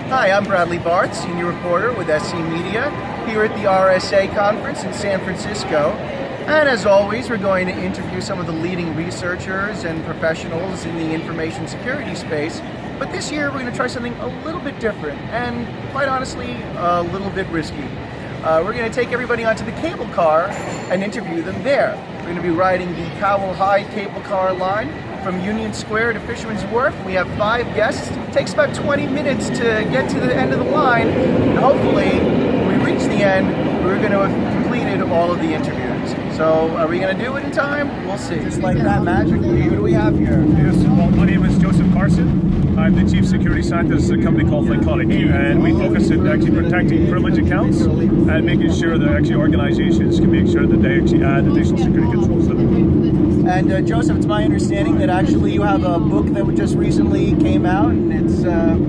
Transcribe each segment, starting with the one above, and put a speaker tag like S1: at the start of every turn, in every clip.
S1: Hi, I'm Bradley Barth, Senior Reporter with SC Media, here at the RSA Conference in San Francisco. And as always, we're going to interview some of the leading researchers and professionals in the information security space. But this year, we're going to try something a little bit different and, quite honestly, a little bit risky. We're going to take everybody onto the cable car and interview them there. We're going to be riding the Powell Hyde cable car line from Union Square to Fisherman's Wharf. We have 5 guests. It takes about 20 minutes to get to the end of the line. And hopefully, when we reach the end, we're going to have completed all of the interviews. So, are we going to do it in time? We'll see. Just like that, magically. Who do we have here?
S2: Yes, well, my name is Joseph Carson. I'm the Chief Security Scientist at a company called Flycotic, and we focus on actually protecting privileged accounts and making sure that actually organizations can make sure that they actually add additional security controls to them.
S1: And Joseph, it's my understanding that actually you have a book that just recently came out, and it's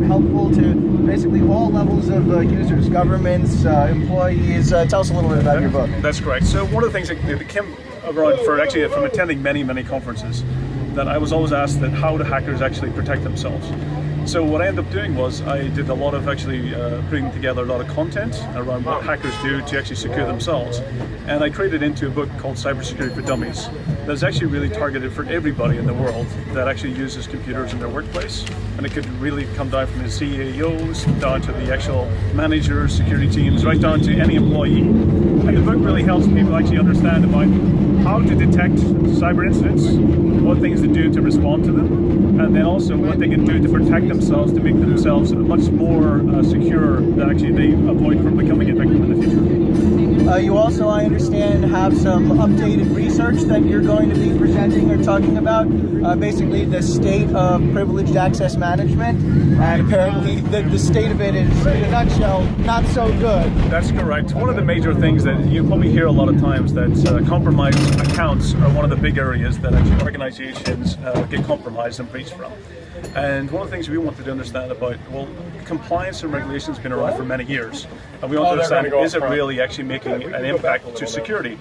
S1: helpful to basically all levels of users, governments, employees. Tell us a little bit about your book.
S2: That's correct. So one of the things that came around from attending many conferences, that I was always asked that how do hackers actually protect themselves. So what I ended up doing was I did a lot of actually putting together a lot of content around what hackers do to actually secure themselves, and I created into a book called Cybersecurity for Dummies that's actually really targeted for everybody in the world that actually uses computers in their workplace, and it could really come down from the CEOs down to the actual managers, security teams, right down to any employee. And the book really helps people actually understand about how to detect cyber incidents, what things to do to respond to them, and then also what they can do to protect themselves to make themselves much more secure that actually they avoid from becoming a victim in the future.
S1: You also, I understand, have some updated research that you're going to be presenting or talking about, basically the state of privileged access management, and apparently the state of it is, in a nutshell, not so good.
S2: That's correct. One of the major things that you probably hear a lot of times that compromised accounts are one of the big areas that actually organizations get compromised and breached from. And one of the things we wanted to understand about, well, compliance and regulation has been around for many years. And we want to understand, is it really actually making an impact to security?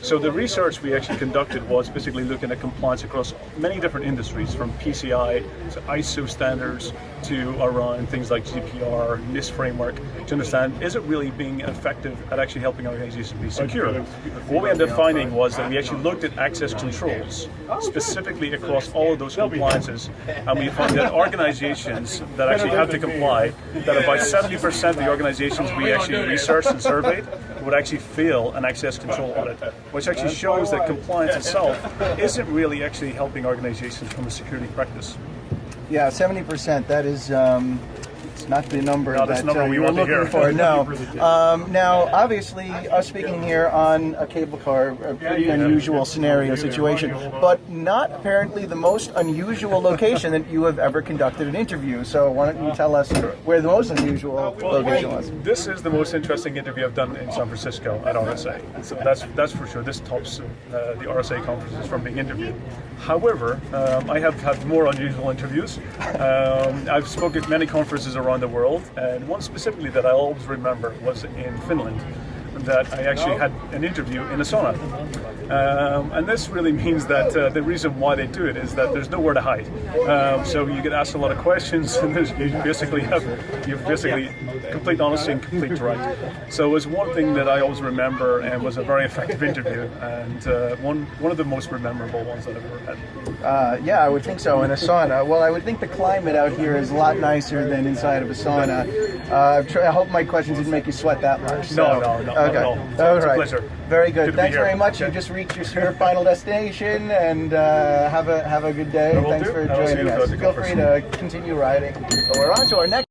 S2: So the research we actually conducted was basically looking at compliance across many different industries, from PCI to ISO standards to around things like GDPR, NIST framework, to understand, is it really being effective at actually helping organizations be secure? What we ended up finding was that we actually looked at access controls, specifically across all of those compliances, and we found that organizations that actually have to comply, that about 70% of the organizations we actually researched and surveyed would actually fail an access control audit, which actually shows that compliance itself isn't really actually helping organizations from a security practice.
S1: Yeah, 70%, that is it's not the number that
S2: we
S1: you were
S2: want to
S1: looking
S2: hear.
S1: for, no. Now, obviously, us speaking here on a cable car, a pretty unusual scenario situation, but not apparently the most unusual location that you have ever conducted an interview. So why don't you tell us where the most unusual location was?
S2: This is the most interesting interview I've done in San Francisco at RSA. So that's for sure. This tops the RSA conferences from being interviewed. However, I have had more unusual interviews. I've spoken at many conferences around the world, and one specifically that I always remember was in Finland, that I actually had an interview in a sauna. And this really means that the reason why they do it is that there's nowhere to hide. So you get asked a lot of questions, and you basically have complete honesty and complete right. So it was one thing that I always remember, and was a very effective interview, and one of the most memorable ones that I've ever had.
S1: Yeah, I would think so, in a sauna. Well, I would think the climate out here is a lot nicer than inside of a sauna. I hope my questions didn't make you sweat that much. So.
S2: No,
S1: Okay.
S2: not at all. It's a pleasure.
S1: Very good.
S2: Good
S1: Thanks
S2: to be here.
S1: very much. You just reached your final destination, and have a good day. Thanks for joining us. Feel free to continue riding. But we're on to our next.